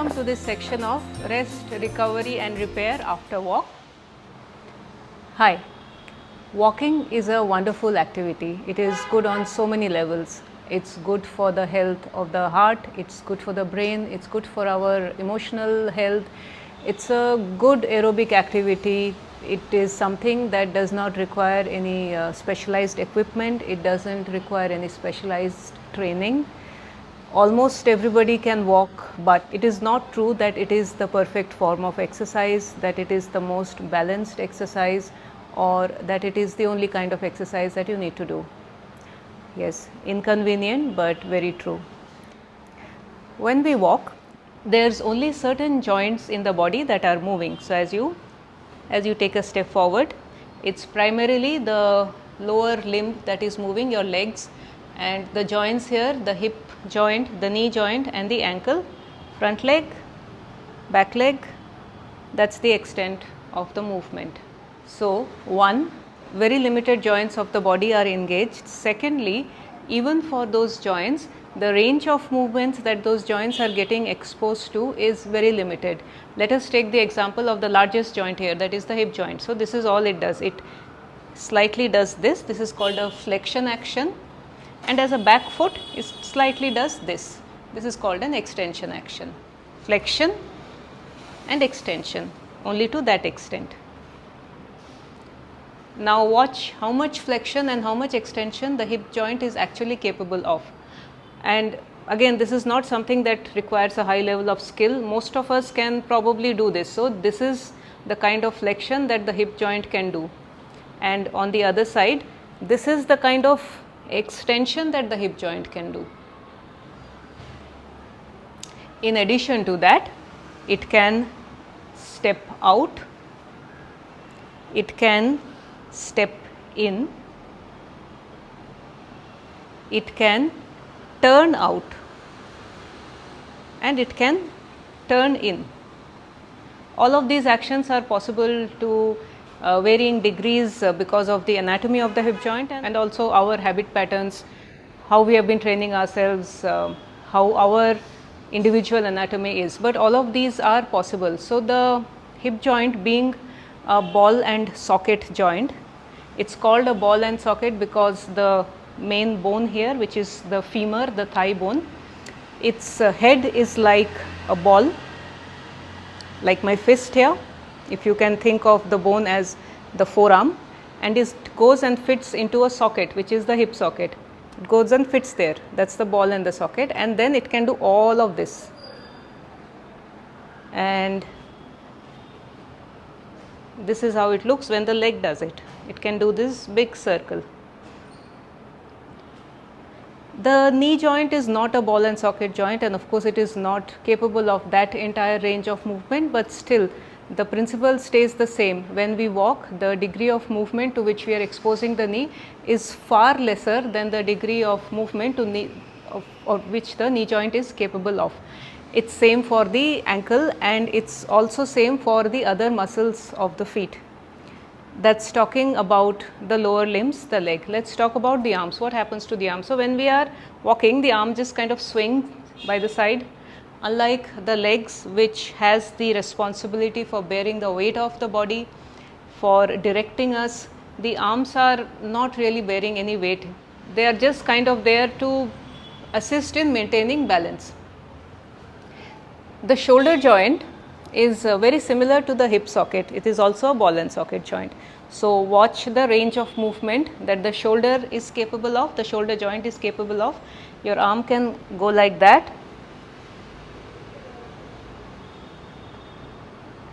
Welcome to this section of rest, recovery and repair after walk. Hi, walking is a wonderful activity. It is good on so many levels. It's good for the health of the heart, it's good for the brain, it's good for our emotional health. It's a good aerobic activity. It is something that does not require any specialized equipment. It doesn't require any specialized training. Almost everybody can walk, but it is not true that it is the perfect form of exercise, that it is the most balanced exercise, or that it is the only kind of exercise that you need to do. Yes, inconvenient but very true. When we walk, there's only certain joints in the body that are moving. So as you take a step forward, it's primarily the lower limb that is moving, your legs, and the joints here, the hip joint, the knee joint and the ankle, front leg, back leg, that's the extent of the movement. So, one, very limited joints of the body are engaged. Secondly, even for those joints, the range of movements that those joints are getting exposed to is very limited. Let us take the example of the largest joint here, that is the hip joint. So, this is all it does. It slightly does this. This is called a flexion action. And as a back foot, it slightly does this. This is called an extension action. Flexion and extension, only to that extent. Now watch how much flexion and how much extension the hip joint is actually capable of. And again, this is not something that requires a high level of skill. Most of us can probably do this. So this is the kind of flexion that the hip joint can do. And on the other side, this is the kind of extension that the hip joint can do. In addition to that, it can step out, it can step in, it can turn out, and it can turn in. All of these actions are possible to varying degrees because of the anatomy of the hip joint and also our habit patterns, how we have been training ourselves, how our individual anatomy is, but all of these are possible. So, the hip joint being a ball and socket joint, it's called a ball and socket because the main bone here, which is the femur, the thigh bone, its head is like a ball, like my fist here. If you can think of the bone as the forearm, and it goes and fits into a socket, which is the hip socket. It goes and fits there, that's the ball and the socket, and then it can do all of this. And this is how it looks when the leg does it. It can do this big circle. The knee joint is not a ball and socket joint, and of course it is not capable of that entire range of movement, but still the principle stays the same. When we walk, the degree of movement to which we are exposing the knee is far lesser than the degree of movement to knee of which the knee joint is capable of. It's same for the ankle, and it's also same for the other muscles of the feet. That's talking about the lower limbs, the leg. Let's talk about the arms. What happens to the arms? So when we are walking, the arm just kind of swings by the side. Unlike the legs, which has the responsibility for bearing the weight of the body, for directing us, the arms are not really bearing any weight. They are just kind of there to assist in maintaining balance. The shoulder joint is very similar to the hip socket. It is also a ball and socket joint. So watch the range of movement that the shoulder is capable of, the shoulder joint is capable of. Your arm can go like that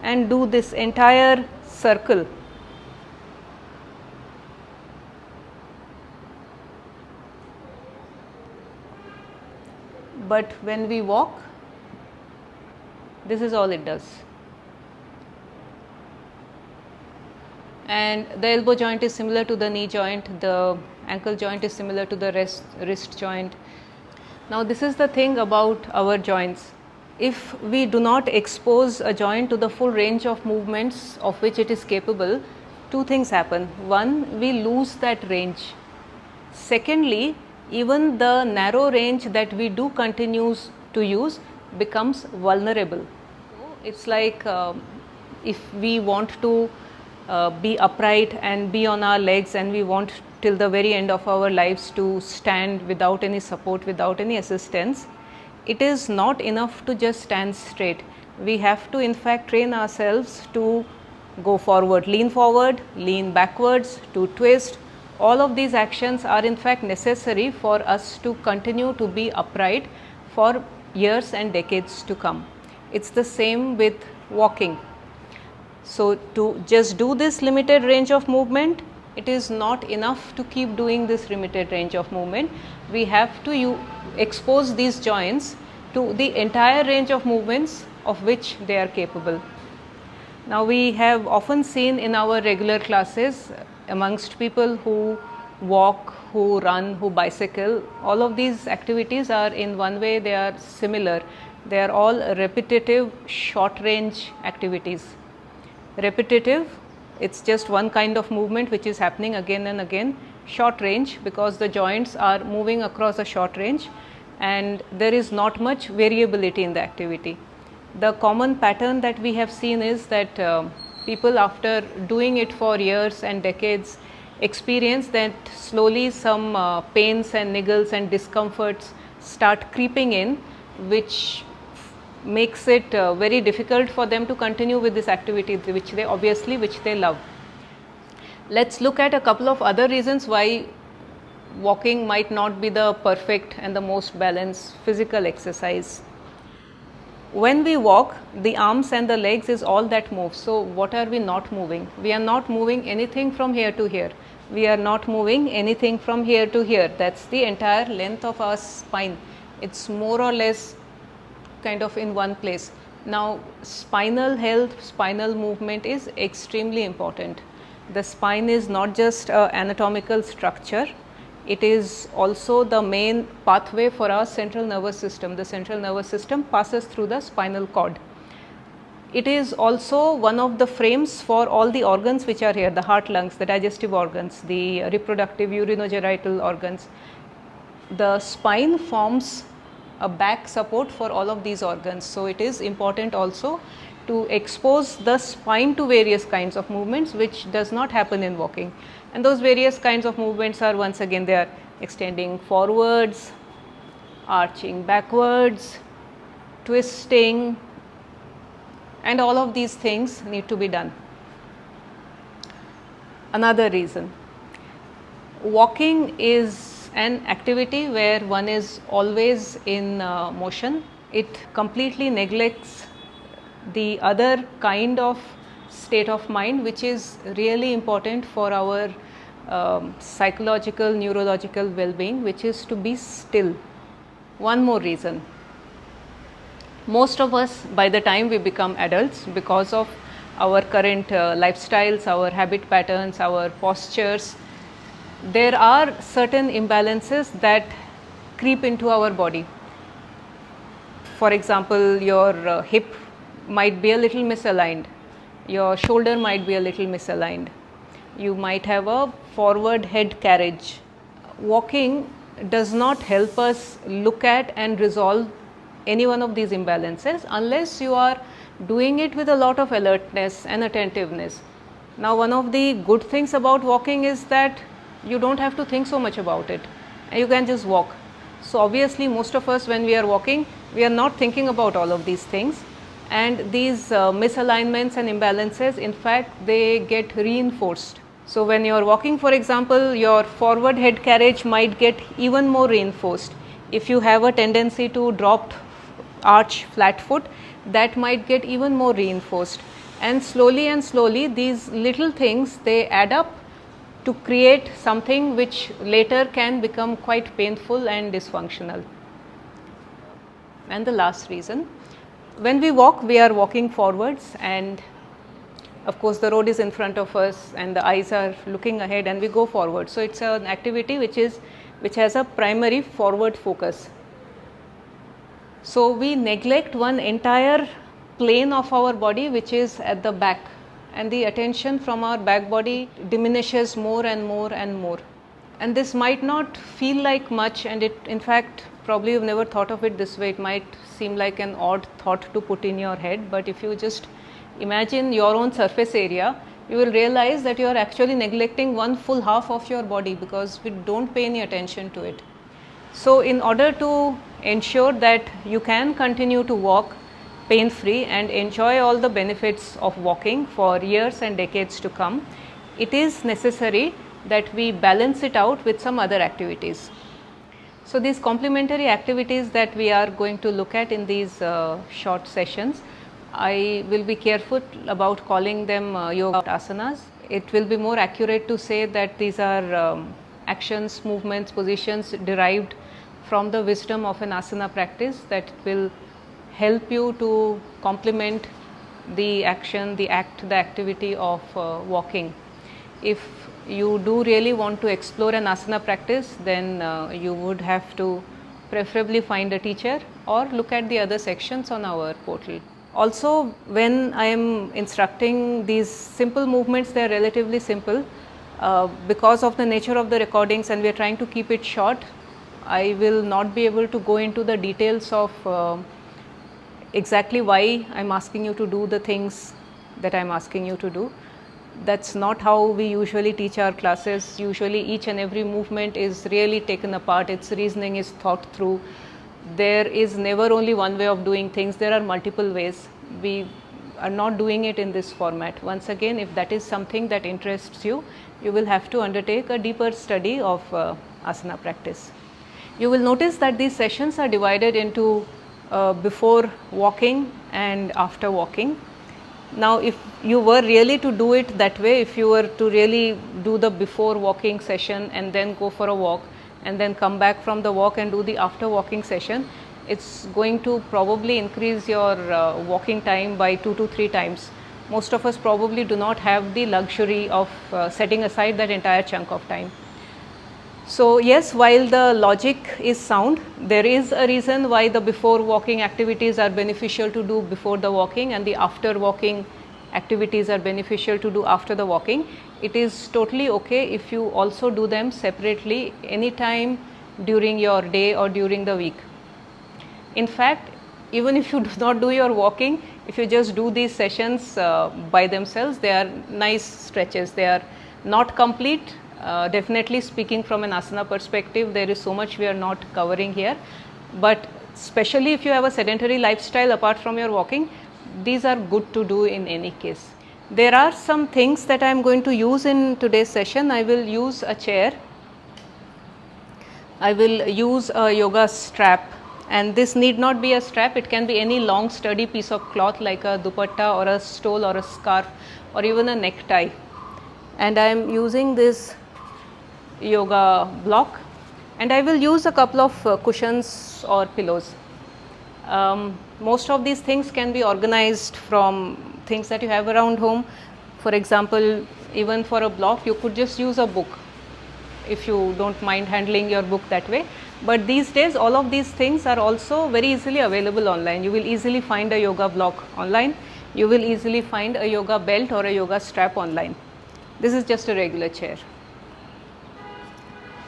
and do this entire circle. But when we walk, this is all it does. And the elbow joint is similar to the knee joint, the ankle joint is similar to the wrist joint. Now this is the thing about our joints. If we do not expose a joint to the full range of movements of which it is capable, two things happen. One, we lose that range. Secondly, even the narrow range that we do continue to use, becomes vulnerable. It's like if we want to be upright and be on our legs, and we want till the very end of our lives to stand without any support, without any assistance, it is not enough to just stand straight. We have to in fact train ourselves to go forward, lean backwards, to twist. All of these actions are in fact necessary for us to continue to be upright for years and decades to come. It's the same with walking. So, to just do this limited range of movement, it is not enough to keep doing this limited range of movement. We have to expose these joints to the entire range of movements of which they are capable. Now, we have often seen in our regular classes amongst people who walk, who run, who bicycle, all of these activities are in one way they are similar. They are all repetitive short range activities. Repetitive, it's just one kind of movement which is happening again and again. Short range, because the joints are moving across a short range and there is not much variability in the activity. The common pattern that we have seen is that people, after doing it for years and decades, experience that slowly some pains and niggles and discomforts start creeping in, which makes it very difficult for them to continue with this activity which they love. Let's look at a couple of other reasons why walking might not be the perfect and the most balanced physical exercise. When we walk, the arms and the legs is all that moves. So what are we not moving? We are not moving anything from here to here. We are not moving anything from here to here. That's the entire length of our spine. It's more or less kind of in one place. Now, spinal health, spinal movement is extremely important. The spine is not just an anatomical structure, it is also the main pathway for our central nervous system. The central nervous system passes through the spinal cord. It is also one of the frames for all the organs which are here, the heart, lungs, the digestive organs, the reproductive, urinogenital organs. The spine forms a back support for all of these organs. So, it is important also to expose the spine to various kinds of movements which does not happen in walking. And those various kinds of movements are, once again, they are extending forwards, arching backwards, twisting, and all of these things need to be done. Another reason, walking is an activity where one is always in motion. It completely neglects the other kind of state of mind which is really important for our psychological, neurological well-being, which is to be still. One more reason, most of us, by the time we become adults, because of our current lifestyles, our habit patterns, our postures, there are certain imbalances that creep into our body. For example, your hip might be a little misaligned, your shoulder might be a little misaligned, you might have a forward head carriage. Walking does not help us look at and resolve any one of these imbalances unless you are doing it with a lot of alertness and attentiveness. Now, one of the good things about walking is that you don't have to think so much about it, and you can just walk. So, obviously, most of us, when we are walking, we are not thinking about all of these things, and these misalignments and imbalances, in fact, they get reinforced. So, when you are walking, for example, your forward head carriage might get even more reinforced. If you have a tendency to drop, arch, flat foot, that might get even more reinforced, and slowly these little things, they add up to create something which later can become quite painful and dysfunctional. And the last reason, when we walk, we are walking forwards, and of course the road is in front of us and the eyes are looking ahead, and we go forward. So, it's an activity which has a primary forward focus. So, we neglect one entire plane of our body which is at the back, and the attention from our back body diminishes more and more and more. And this might not feel like much, and it in fact probably you've never thought of it this way. It might seem like an odd thought to put in your head, but if you just imagine your own surface area, you will realize that you are actually neglecting one full half of your body because we don't pay any attention to it. So in order to ensure that you can continue to walk pain free and enjoy all the benefits of walking for years and decades to come, it is necessary that we balance it out with some other activities. So these complementary activities that we are going to look at in these short sessions, I will be careful about calling them yoga asanas. It will be more accurate to say that these are actions, movements, positions derived from the wisdom of an asana practice that will help you to complement the action, the act, the activity of walking. If you do really want to explore an asana practice, then you would have to preferably find a teacher or look at the other sections on our portal. Also, when I am instructing these simple movements, they are relatively simple. Because of the nature of the recordings and we are trying to keep it short, I will not be able to go into the details of exactly why I am asking you to do the things that I am asking you to do. That's not how we usually teach our classes. Usually each and every movement is really taken apart, its reasoning is thought through. There is never only one way of doing things, there are multiple ways. We are not doing it in this format. Once again, if that is something that interests you, you will have to undertake a deeper study of asana practice. You will notice that these sessions are divided into before walking and after walking. Now, if you were really to do it that way, if you were to really do the before walking session and then go for a walk and then come back from the walk and do the after walking session, it's going to probably increase your walking time by 2 to 3 times. Most of us probably do not have the luxury of setting aside that entire chunk of time. So yes, while the logic is sound, there is a reason why the before walking activities are beneficial to do before the walking and the after walking activities are beneficial to do after the walking. It is totally okay if you also do them separately anytime during your day or during the week. In fact, even if you do not do your walking, if you just do these sessions by themselves, they are nice stretches. They are not complete. Definitely speaking from an asana perspective, there is so much we are not covering here, but especially if you have a sedentary lifestyle apart from your walking, these are good to do in any case. There are some things that I am going to use in today's session. I will use a chair, I will use a yoga strap, and this need not be a strap, it can be any long sturdy piece of cloth like a dupatta or a stole or a scarf or even a necktie. And I am using this yoga block and I will use a couple of cushions or pillows. Most of these things can be organized from things that you have around home. For example, even for a block you could just use a book if you don't mind handling your book that way. But these days all of these things are also very easily available online. You will easily find a yoga block online. You will easily find a yoga belt or a yoga strap online. This is just a regular chair.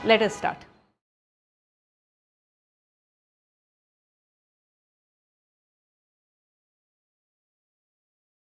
Let us start.